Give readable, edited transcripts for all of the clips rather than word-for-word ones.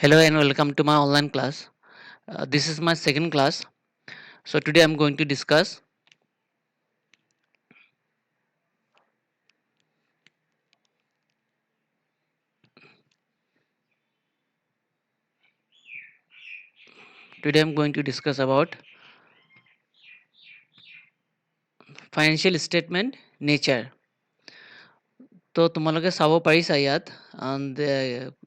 Hello and welcome to my online class. This is my second class. So today I'm going to discuss about financial statement nature. তো তোমালোকে চাব পাৰিছা ইয়াত and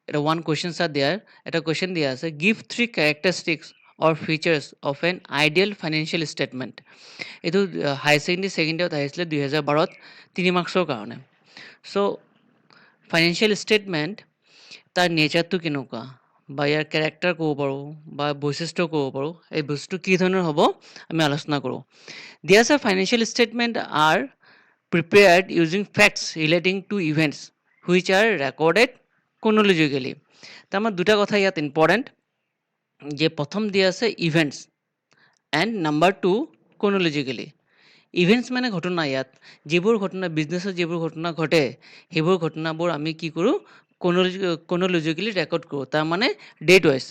এটা one questions are there. এটা question দিয়া আছে give three characteristics or features of an ideal financial statement. এইটো হাই ছেকেণ্ডেৰী ছেকেণ্ডেৰীত আহিছিলে 2012ত 3 মাৰ্কছৰ কাৰণে। চ' ফাইনেন্সিয়েল ষ্টেটমেণ্ট তাৰ নেচাৰটো কেনেকুৱা বা ইয়াৰ কেৰেক্টাৰ ক'ব পাৰোঁ বা বৈশিষ্ট্য ক'ব পাৰোঁ, এই বস্তুটো কি ধৰণৰ হ'ব আমি আলোচনা কৰোঁ। These are financial statement are prepared using facts relating to events which are recorded chronologically. তাৰমানে দুটা কথা ইয়াত ইম্পৰ্টেণ্ট যে প্ৰথম দিয়া আছে events and number two chronologically. Events মানে ঘটনা, ইয়াত যিবোৰ ঘটনা বিজনেছত যিবোৰ ঘটনা ঘটে সেইবোৰ ঘটনাবোৰ আমি কি কৰোঁ ক্ৰনলজিকেলি ৰেকৰ্ড কৰোঁ। তাৰমানে ডেট ৱাইজ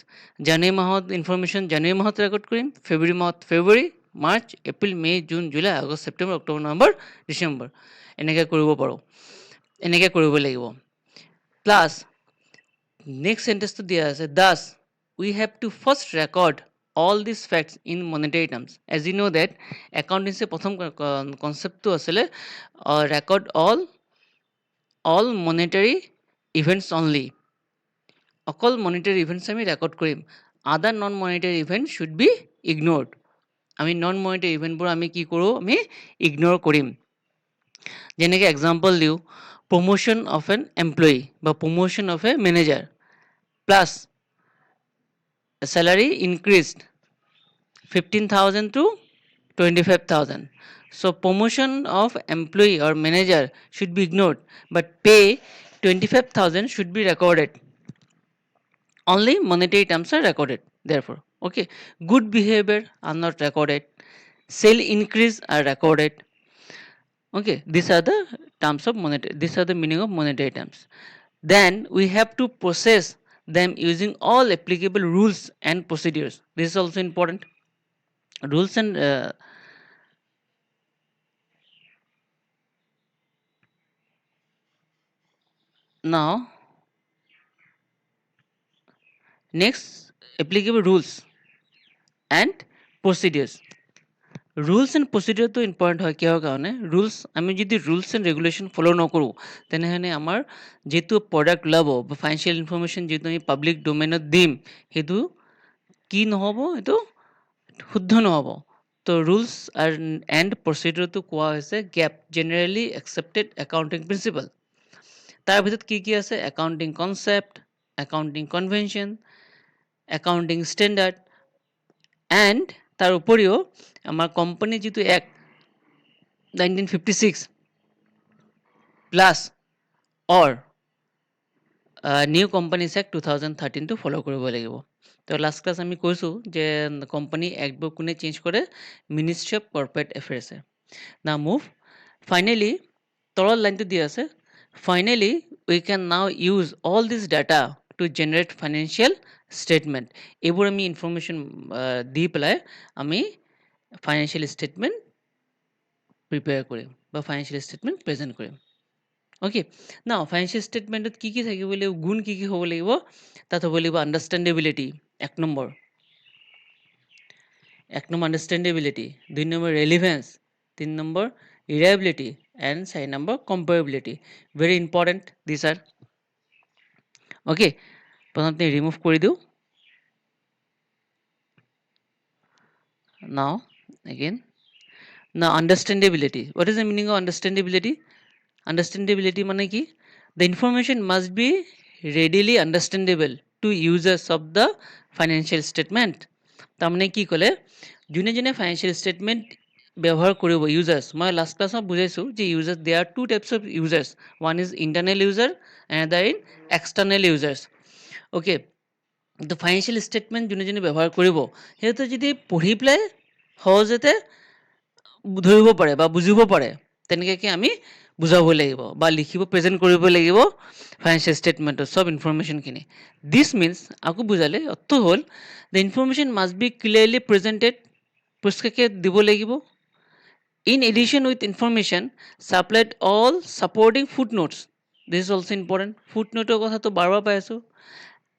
জানুৱাৰী মাহত ইনফৰ্মেশ্যন জানুৱাৰী মাহত ৰেকৰ্ড কৰিম, ফেব্ৰুৱাৰী মাহত ফেব্ৰুৱাৰী, মাৰ্চ, এপ্ৰিল, মে', জুন, জুলাই, আগষ্ট, ছেপ্টেম্বৰ, অক্টোবৰ, নৱেম্বৰ, ডিচেম্বৰ এনেকৈ কৰিব পাৰোঁ, এনেকৈ কৰিব লাগিব। প্লাছ নেক্সট চেণ্টেন্সটো দিয়া আছে দাস উই have to first record all these facts in monetary terms. As you know that accountancy প্ৰথম কনচেপ্টটো আছিলে record all monetary events only. অকল মনিটাৰী ইভেণ্টছ আমি ৰেকৰ্ড কৰিম, other non monetary event should be ignored. আমি non monetary ইভেণ্টবোৰ আমি কি কৰোঁ, আমি ইগন'ৰ কৰিম। যেনেকৈ এক্সাম্পল দিওঁ প্ৰমোশ্যন অফ এন এমপ্লয়ী বা promotion of A manager plus salary increased 15,000 to 25,000. So promotion of employee or manager should be ignored, but pay 25,000 should be recorded. Only monetary terms are recorded. Therefore, okay, good behavior are not recorded. Sale increase are recorded. Okay, these are the terms of monetary. These are the meaning of monetary terms. Then we have to process them using all applicable rules and procedures. This is also important. Rules and now next applicable rules and procedures. Rules and প্ৰচিডিউৰটো important হয় কিহৰ কাৰণে, rules আমি যদি rules and regulation follow' নকৰোঁ তেনেহ'লে আমাৰ যিটো প্ৰডাক্ট ওলাব বা ফাইনেন্সিয়েল ইনফৰ্মেশ্যন যিটো আমি পাব্লিক ডমেইনত দিম সেইটো কি নহ'ব, এইটো শুদ্ধ নহ'ব। তো ৰুলছ এণ্ড প্ৰচিডিউৰটো কোৱা হৈছে gap generally accepted accounting principal. তাৰ ভিতৰত কি কি আছে, accounting concept, accounting convention, accounting standard and তাৰ উপৰিও আমাৰ কোম্পানী যিটো এক্ট 1956 প্লাছ অৰ নিউ কোম্পানীজ এক্ট 2013টো ফ'ল' কৰিব লাগিব। তো লাষ্ট ক্লাছ আমি কৈছোঁ যে কোম্পানী এক্টবোৰ কোনে চেঞ্জ কৰে, মিনিষ্ট্ৰী অফ কৰ্পৰেট এফেয়াৰ্ছে। না মুভ ফাইনেলি তলত লাইনটো দিয়া আছে finally we can now use all this data to generate financial statement. এইবোৰ আমি ইনফৰ্মেশ্যন দি পেলাই আমি ফাইনেন্সিয়েল ষ্টেটমেণ্ট প্ৰিপেয়াৰ কৰিম বা ফাইনেন্সিয়েল ষ্টেটমেণ্ট প্ৰেজেণ্ট কৰিম। অ'কে, না ফাইনেন্সিয়েল ষ্টেটমেণ্টত কি কি থাকিব লাগিব, গুণ কি কি হ'ব লাগিব, তাত হ'ব লাগিব আণ্ডাৰষ্টেণ্ডেবিলিটি এক number, understandability, 2 number relevance, 3 number reliability and 4 number comparability. Very important these are. Okay, প্ৰথমতে ৰিমুভ কৰি দিওঁ। Now again, now understandability. What is the meaning of understandability? Understandability মানে কি, the information must be readily understandable to users of the financial statement. তাৰমানে কি ক'লে, যোনে যোনে ফাইনেন্সিয়েল ষ্টেটমেণ্ট ব্যৱহাৰ কৰিব ইউজাৰ্ছ, মই লাষ্ট ক্লাছত বুজাইছোঁ যে users they are 2 types of users, one is internal user another in external users. Okay, তো ফাইনেন্সিয়েল ষ্টেটমেণ্ট যোনে যোনে ব্যৱহাৰ কৰিব সিহঁতে যদি পঢ়ি পেলাই সহজতে ধৰিব পাৰে বা বুজিব পাৰে তেনেকৈ আমি বুজাব লাগিব বা লিখিব প্ৰেজেণ্ট কৰিব লাগিব ফাইনেন্সিয়েল ষ্টেটমেণ্টত চব ইনফৰ্মেশ্যনখিনি। দিছ মিনছ আকৌ বুজালে অৰ্থ হ'ল the information must B clearly presented, পৰিষ্কাৰকৈ দিব লাগিব। In addition with information supplied all supporting footnotes. This is also important. Footnote কথা তো বাৰবাৰ পাই আছো।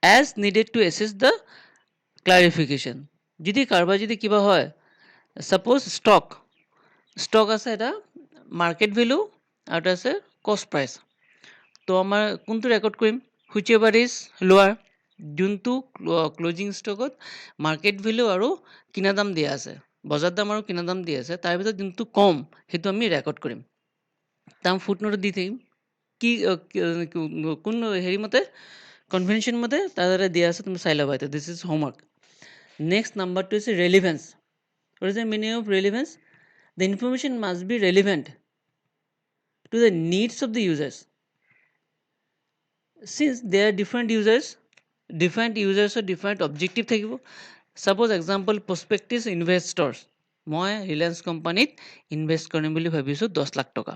As needed to assess the clarification. যদি কাৰোবাৰ যদি কিবা হয়, suppose stock আছে এটা market value আৰু এটা আছে cost price. তো আমাৰ কোনটো ৰেকৰ্ড কৰিম? whichever is lower. যোনটো ক্লজিং ষ্টকত মাৰ্কেট ভেলু আৰু কিনা দাম দিয়া আছে, বজাৰ দাম আৰু কিনা দাম দিয়া আছে, তাৰ ভিতৰত যোনটো কম সেইটো আমি ৰেকৰ্ড কৰিম। তাৰ ফুটনোট দি থাকিম কি কোন হেৰি মতে কনভেনশ্যন মতে তাৰ দ্বাৰা দিয়া আছে, তুমি চাই ল'বা। এইটো দিছ ইজ হোমৱৰ্ক। নেক্সট নাম্বাৰটো হৈছে relevance. What is the meaning of relevance? The information must be relevant to the needs of the users. Since there are different users or different objective থাকিব। Suppose example prospective investors, মই Reliance কোম্পানীত invest কৰিম বুলি ভাবিছোঁ 10 লাখ টকা।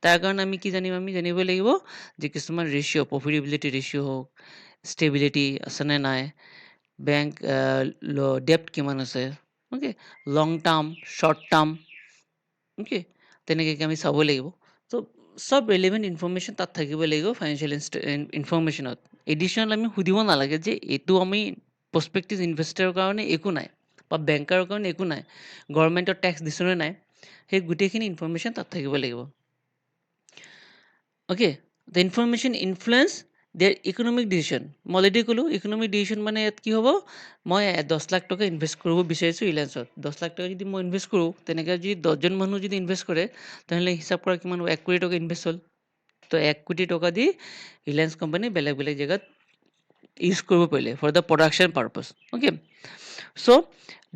তাৰ কাৰণে আমি কি জানিম? আমি জানিব লাগিব যে কিছুমান ৰেচিঅ', প্ৰফিটেবিলিটি ৰেচিঅ' হওক, ষ্টেবিলিটি আছেনে নাই, বেংক ডেপ্ট কিমান আছে, অ'কে, লং টাৰ্ম, শ্বৰ্ট টাৰ্ম, অ'কে, তেনেকৈ আমি চাব লাগিব। চ' চব ৰেলিভেণ্ট ইনফৰ্মেশ্যন তাত থাকিব লাগিব ফাইনেন্সিয়েল ইনফৰ্মেশ্যনত। এডিশ্যনেল আমি সুধিব নালাগে যে এইটো আমি প্ৰস্পেক্টিভ ইনভেষ্টৰৰ কাৰণে একো নাই বা বেংকাৰৰ কাৰণে একো নাই, গভৰ্ণমেণ্টৰ টেক্স দিছোঁনে নাই, সেই গোটেইখিনি ইনফৰ্মেশ্যন তাত থাকিব লাগিব। Okay, the information influence their economic decision. মই অলৰেডি ক'লোঁ ইকনমিক ডিচিশ্যন মানে ইয়াত কি হ'ব, মই 10 লাখ টকা ইনভেষ্ট কৰিব বিচাৰিছোঁ ৰিলায়েন্সত। 10 লাখ টকা যদি মই ইনভেষ্ট কৰোঁ, তেনেকৈ যদি 10জন মানুহ যদি ইনভেষ্ট কৰে, তেনেহ'লে হিচাপ কৰা কিমান হ'ব? 1 কোটি টকা ইনভেষ্ট হ'ল। তো 1 কোটি টকা দি ৰিলায়েন্স কোম্পানী বেলেগ বেলেগ জেগাত ইউজ কৰিব পাৰিলে for the production purpose. Okay, so'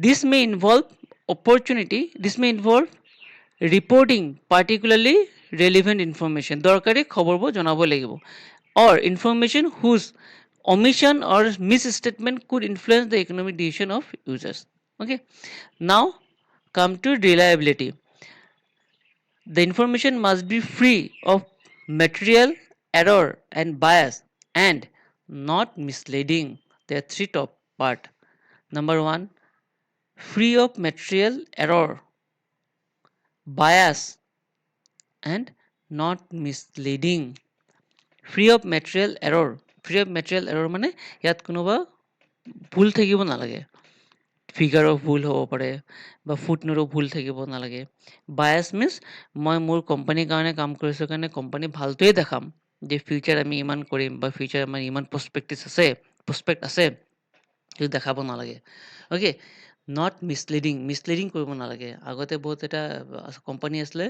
this may involve opportunity, this may involve reporting particularly relevant information, দৰকাৰী খবৰবোৰ জনাব লাগিব। Or information whose omission or misstatement could influence the economic decision of users. Okay, now come to reliability. The information must be free of material error and bias and not misleading. There are 3 top part. Number 1, free of material error, bias and not misleading. Free of material error. Free of material error মানে ইয়াত কোনোবা ভুল থাকিব নালাগে, ফিগাৰৰ ভুল হ'ব পাৰে বা ফুটনোটৰ ভুল থাকিব নালাগে। বায়াছ মিনছ মই মোৰ কোম্পানীৰ কাৰণে কাম কৰিছোঁ কাৰণে কোম্পানী ভালটোৱে দেখাম যে ফিউচাৰ আমি ইমান কৰিম বা ফিউচাৰ আমাৰ ইমান প্ৰস্পেক্ট আছে, সেইটো দেখাব নালাগে। অ'কে, নট মিছলিডিং কৰিব নালাগে। আগতে বহুত এটা কোম্পানী আছিলে,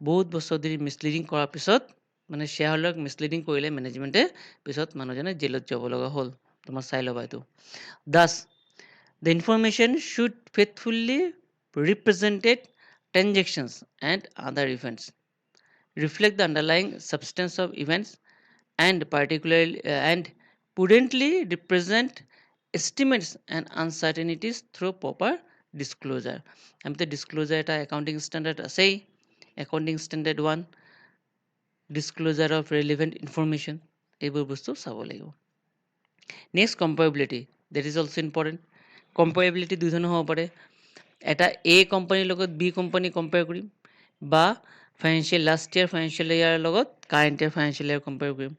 বহুত বছৰ ধৰি মিছলিডিং কৰাৰ পিছত মানে শ্বেয়াৰ হোল্ডাৰক মিছলিডিং কৰিলে মেনেজমেণ্টে, পিছত মানুহজনে জেলত যাব লগা হ'ল। তোমাৰ চাই ল'বা এইটো। Thus, the information should faithfully represented transactions and other events, reflect the underlying substance of events, and particularly and prudently represent estimates and uncertainties through proper disclosure. আমিতো ডিছক্লোজাৰ এটা একাউণ্টিং ষ্টেণ্ডাৰ্ড আছেই, accounting standard 1, disclosure of relevant information, এইবোৰ বস্তু চাব লাগিব। Next comparability, that is also important. Comparability দুই ধৰণৰ হ'ব পাৰে। এটা এ কোম্পানীৰ লগত বি কোম্পানী কম্পেয়াৰ কৰিম বা লাষ্ট ইয়াৰ ফাইনেন্সিয়েল ইয়াৰৰ লগত কাৰেণ্ট ইয়াৰ ফাইনেন্সিয়েল ইয়াৰ কম্পেয়াৰ কৰিম।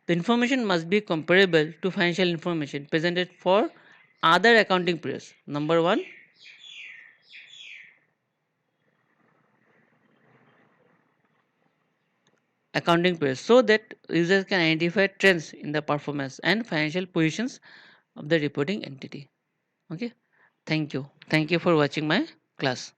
The information must be comparable to financial information presented for other accounting periods. Number 1, accounting periods, so that users can identify trends in the performance and financial positions of the reporting entity. Okay, thank you for watching my class.